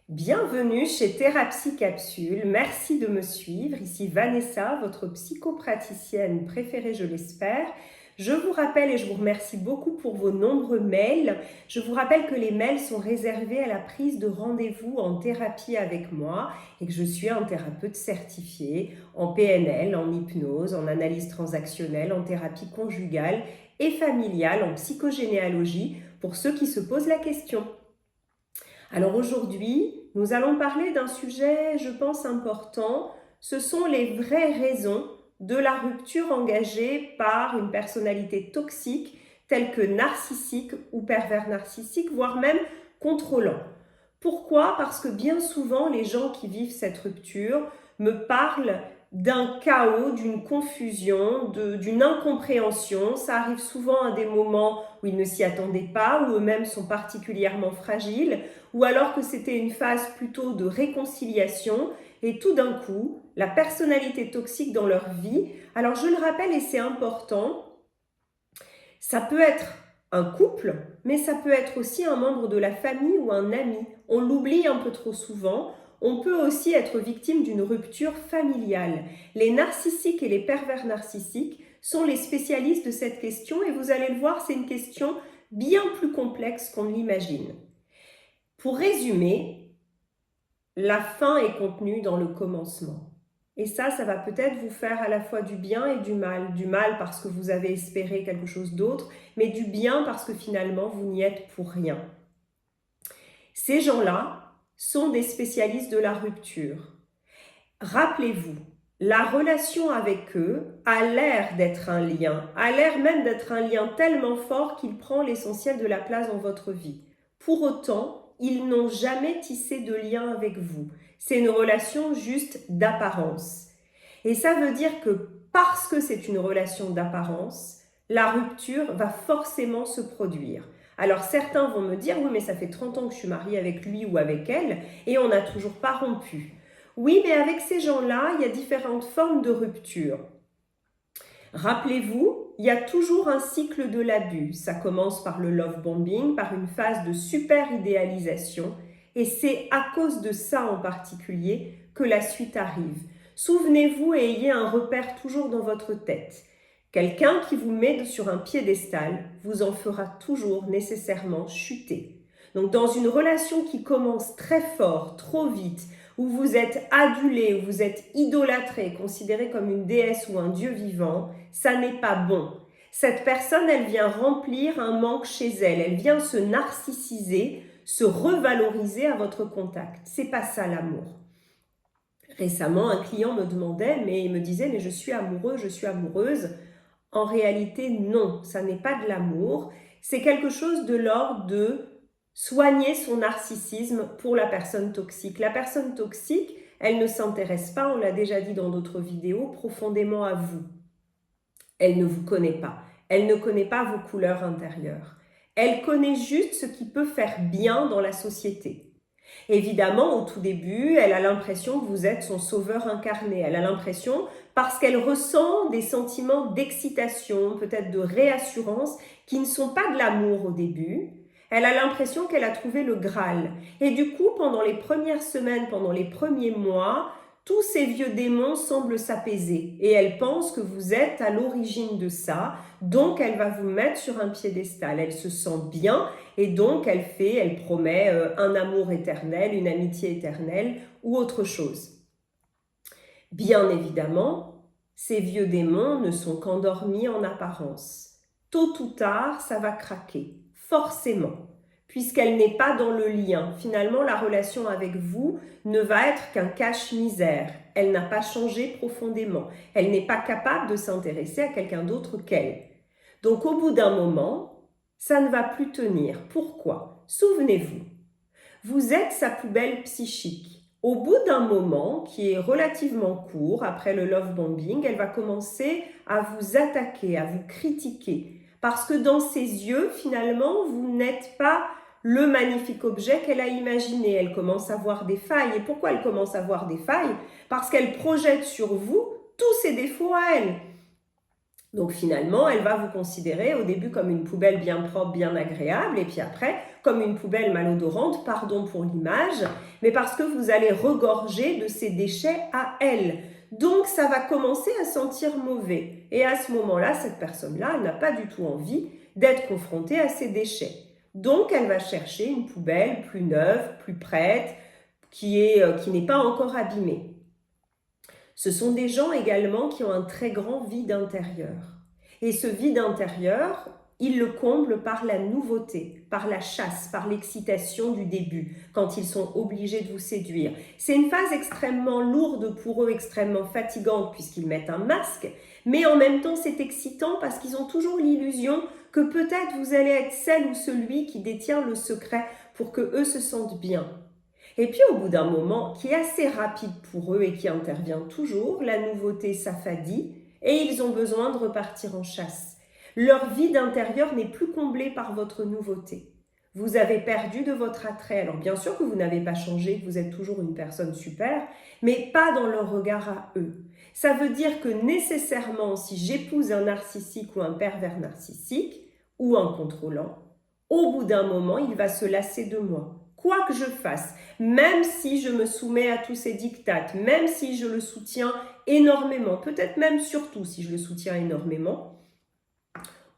Bienvenue chez Thérapie Capsule, merci de me suivre. Ici Vanessa, votre psychopraticienne préférée, je l'espère. Je vous rappelle et je vous remercie beaucoup pour vos nombreux mails. Je vous rappelle que les mails sont réservés à la prise de rendez-vous en thérapie avec moi et que je suis un thérapeute certifié en PNL, en hypnose, en analyse transactionnelle, en thérapie conjugale et familiale, en psychogénéalogie, pour ceux qui se posent la question. Alors aujourd'hui, nous allons parler d'un sujet, je pense, important. Ce sont les vraies raisons de la rupture engagée par une personnalité toxique telle que narcissique ou pervers narcissique, voire même contrôlant. Pourquoi? Parce que bien souvent, les gens qui vivent cette rupture me parlent d'un chaos, d'une confusion, d'une incompréhension. Ça arrive souvent à des moments où ils ne s'y attendaient pas, où eux-mêmes sont particulièrement fragiles, ou alors que c'était une phase plutôt de réconciliation, et tout d'un coup, la personnalité toxique dans leur vie. Alors je le rappelle et c'est important, ça peut être un couple, mais ça peut être aussi un membre de la famille ou un ami. On l'oublie un peu trop souvent. On peut aussi être victime d'une rupture familiale. Les narcissiques et les pervers narcissiques sont les spécialistes de cette question et vous allez le voir, c'est une question bien plus complexe qu'on ne l'imagine. Pour résumer, la fin est contenue dans le commencement. Et ça va peut-être vous faire à la fois du bien et du mal. Du mal parce que vous avez espéré quelque chose d'autre, mais du bien parce que finalement, vous n'y êtes pour rien. Ces gens-là sont des spécialistes de la rupture. Rappelez-vous, la relation avec eux a l'air d'être un lien, a l'air même d'être un lien tellement fort qu'il prend l'essentiel de la place dans votre vie. Pour autant, ils n'ont jamais tissé de lien avec vous. C'est une relation juste d'apparence. Et ça veut dire que parce que c'est une relation d'apparence, la rupture va forcément se produire. Alors certains vont me dire, oui mais ça fait 30 ans que je suis mariée avec lui ou avec elle et on n'a toujours pas rompu. Oui, mais avec ces gens-là, il y a différentes formes de rupture. Rappelez-vous, il y a toujours un cycle de l'abus. Ça commence par le love bombing, par une phase de super idéalisation. Et c'est à cause de ça en particulier que la suite arrive. Souvenez-vous et ayez un repère toujours dans votre tête. Quelqu'un qui vous met sur un piédestal vous en fera toujours nécessairement chuter. Donc dans une relation qui commence très fort, trop vite, où vous êtes adulé, où vous êtes idolâtré, considéré comme une déesse ou un dieu vivant, ça n'est pas bon. Cette personne, elle vient remplir un manque chez elle, elle vient se narcissiser, se revaloriser à votre contact. C'est pas ça l'amour. Récemment, un client me demandait, mais il me disait, mais je suis amoureux, je suis amoureuse. En réalité, non, ça n'est pas de l'amour. C'est quelque chose de l'ordre de soigner son narcissisme pour la personne toxique. La personne toxique, elle ne s'intéresse pas, on l'a déjà dit dans d'autres vidéos, profondément à vous. Elle ne vous connaît pas. Elle ne connaît pas vos couleurs intérieures. Elle connaît juste ce qui peut faire bien dans la société. Évidemment, au tout début, elle a l'impression que vous êtes son sauveur incarné. Elle a l'impression, parce qu'elle ressent des sentiments d'excitation, peut-être de réassurance, qui ne sont pas de l'amour au début. Elle a l'impression qu'elle a trouvé le Graal. Et du coup, pendant les premières semaines, pendant les premiers mois, tous ces vieux démons semblent s'apaiser. Et elle pense que vous êtes à l'origine de ça. Donc, elle va vous mettre sur un piédestal. Elle se sent bien et donc elle promet un amour éternel, une amitié éternelle ou autre chose. Bien évidemment, ces vieux démons ne sont qu'endormis en apparence. Tôt ou tard, ça va craquer, forcément, puisqu'elle n'est pas dans le lien. Finalement, la relation avec vous ne va être qu'un cache-misère. Elle n'a pas changé profondément. Elle n'est pas capable de s'intéresser à quelqu'un d'autre qu'elle. Donc, au bout d'un moment, ça ne va plus tenir. Pourquoi? Souvenez-vous, vous êtes sa poubelle psychique. Au bout d'un moment, qui est relativement court, après le love bombing, elle va commencer à vous attaquer, à vous critiquer. Parce que dans ses yeux, finalement, vous n'êtes pas le magnifique objet qu'elle a imaginé. Elle commence à voir des failles. Et pourquoi elle commence à voir des failles? Parce qu'elle projette sur vous tous ses défauts à elle. Donc finalement, elle va vous considérer au début comme une poubelle bien propre, bien agréable, et puis après comme une poubelle malodorante, pardon pour l'image, mais parce que vous allez regorger de ces déchets à elle. Donc ça va commencer à sentir mauvais. Et à ce moment-là, cette personne-là, elle n'a pas du tout envie d'être confrontée à ces déchets. Donc elle va chercher une poubelle plus neuve, plus prête, qui n'est pas encore abîmée. Ce sont des gens également qui ont un très grand vide intérieur. Et ce vide intérieur, ils le comblent par la nouveauté, par la chasse, par l'excitation du début, quand ils sont obligés de vous séduire. C'est une phase extrêmement lourde pour eux, extrêmement fatigante, puisqu'ils mettent un masque, mais en même temps c'est excitant parce qu'ils ont toujours l'illusion que peut-être vous allez être celle ou celui qui détient le secret pour que eux se sentent bien. Et puis au bout d'un moment, qui est assez rapide pour eux et qui intervient toujours, la nouveauté s'affadit et ils ont besoin de repartir en chasse. Leur vide intérieur n'est plus comblé par votre nouveauté. Vous avez perdu de votre attrait. Alors bien sûr que vous n'avez pas changé, que vous êtes toujours une personne super, mais pas dans leur regard à eux. Ça veut dire que nécessairement, si j'épouse un narcissique ou un pervers narcissique, ou un contrôlant, au bout d'un moment, il va se lasser de moi. Quoi que je fasse, même si je me soumets à tous ses diktats, même si je le soutiens énormément, peut-être même surtout si je le soutiens énormément,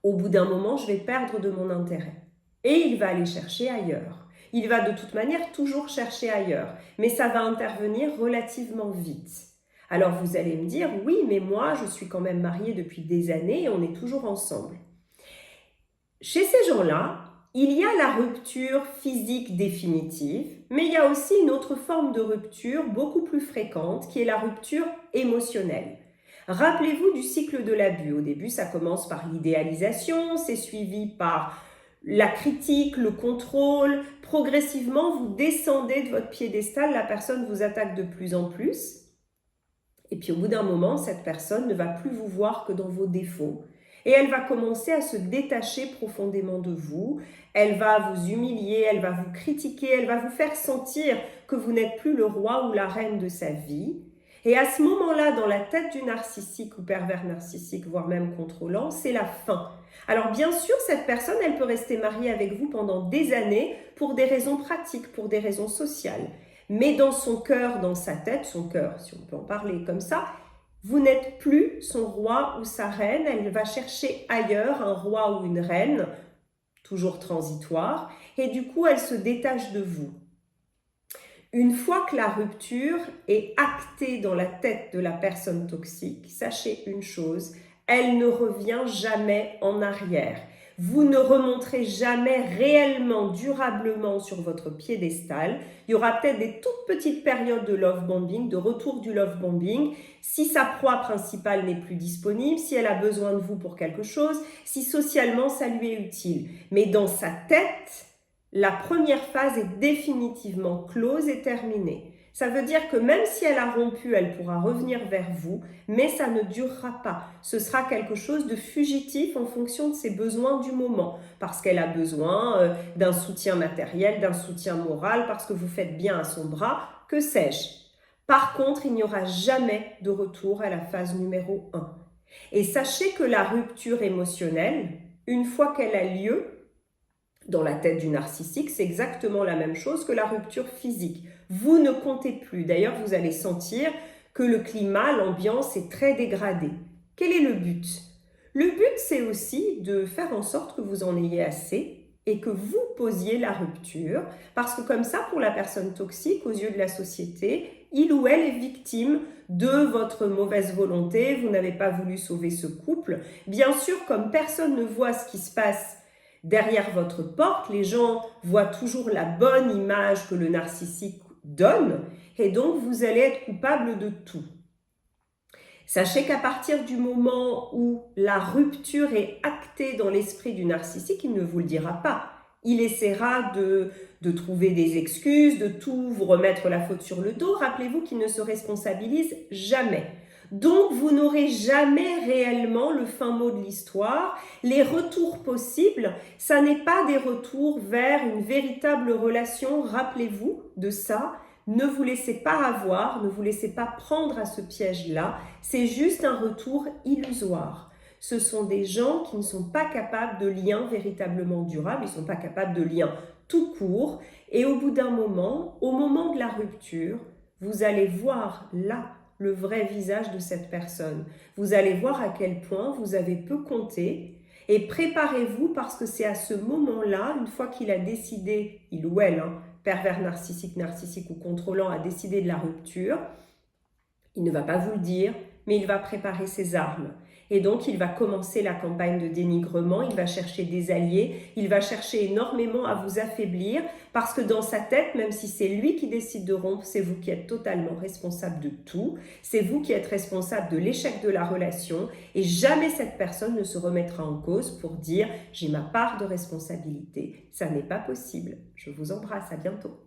au bout d'un moment, je vais perdre de mon intérêt. Et il va aller chercher ailleurs. Il va de toute manière toujours chercher ailleurs, mais ça va intervenir relativement vite. Alors vous allez me dire, oui, mais moi, je suis quand même mariée depuis des années et on est toujours ensemble. Chez ces gens-là, il y a la rupture physique définitive, mais il y a aussi une autre forme de rupture beaucoup plus fréquente qui est la rupture émotionnelle. Rappelez-vous du cycle de l'abus. Au début, ça commence par l'idéalisation, c'est suivi par la critique, le contrôle. Progressivement, vous descendez de votre piédestal, la personne vous attaque de plus en plus. Et puis au bout d'un moment, cette personne ne va plus vous voir que dans vos défauts. Et elle va commencer à se détacher profondément de vous, elle va vous humilier, elle va vous critiquer, elle va vous faire sentir que vous n'êtes plus le roi ou la reine de sa vie. Et à ce moment-là, dans la tête du narcissique ou pervers narcissique, voire même contrôlant, c'est la fin. Alors bien sûr, cette personne, elle peut rester mariée avec vous pendant des années pour des raisons pratiques, pour des raisons sociales. Mais dans son cœur, dans sa tête, son cœur, si on peut en parler comme ça, vous n'êtes plus son roi ou sa reine, elle va chercher ailleurs un roi ou une reine, toujours transitoire, et du coup elle se détache de vous. Une fois que la rupture est actée dans la tête de la personne toxique, sachez une chose, elle ne revient jamais en arrière. Vous ne remonterez jamais réellement, durablement sur votre piédestal. Il y aura peut-être des toutes petites périodes de love bombing, de retour du love bombing, si sa proie principale n'est plus disponible, si elle a besoin de vous pour quelque chose, si socialement ça lui est utile. Mais dans sa tête, la première phase est définitivement close et terminée. Ça veut dire que même si elle a rompu, elle pourra revenir vers vous, mais ça ne durera pas. Ce sera quelque chose de fugitif en fonction de ses besoins du moment, parce qu'elle a besoin d'un soutien matériel, d'un soutien moral, parce que vous faites bien à son bras, que sais-je. Par contre, il n'y aura jamais de retour à la phase numéro 1. Et sachez que la rupture émotionnelle, une fois qu'elle a lieu, dans la tête du narcissique, c'est exactement la même chose que la rupture physique. Vous ne comptez plus. D'ailleurs, vous allez sentir que le climat, l'ambiance est très dégradé. Quel est le but? Le but, c'est aussi de faire en sorte que vous en ayez assez et que vous posiez la rupture, parce que comme ça, pour la personne toxique, aux yeux de la société, il ou elle est victime de votre mauvaise volonté, vous n'avez pas voulu sauver ce couple. Bien sûr, comme personne ne voit ce qui se passe derrière votre porte, les gens voient toujours la bonne image que le narcissique donne et donc vous allez être coupable de tout. Sachez qu'à partir du moment où la rupture est actée dans l'esprit du narcissique, il ne vous le dira pas. Il essaiera de trouver des excuses, de tout vous remettre la faute sur le dos. Rappelez-vous qu'il ne se responsabilise jamais. Donc, vous n'aurez jamais réellement le fin mot de l'histoire. Les retours possibles, ça n'est pas des retours vers une véritable relation. Rappelez-vous de ça. Ne vous laissez pas avoir, ne vous laissez pas prendre à ce piège-là. C'est juste un retour illusoire. Ce sont des gens qui ne sont pas capables de liens véritablement durables, ils ne sont pas capables de liens tout court. Et au bout d'un moment, au moment de la rupture, vous allez voir là le vrai visage de cette personne. Vous allez voir à quel point vous avez peu compté. Et préparez-vous parce que c'est à ce moment-là, une fois qu'il a décidé, il ou elle, pervers narcissique ou contrôlant, a décidé de la rupture, il ne va pas vous le dire, mais il va préparer ses armes. Et donc, il va commencer la campagne de dénigrement, il va chercher des alliés, il va chercher énormément à vous affaiblir, parce que dans sa tête, même si c'est lui qui décide de rompre, c'est vous qui êtes totalement responsable de tout, c'est vous qui êtes responsable de l'échec de la relation, et jamais cette personne ne se remettra en cause pour dire « j'ai ma part de responsabilité ». Ça n'est pas possible. Je vous embrasse, à bientôt.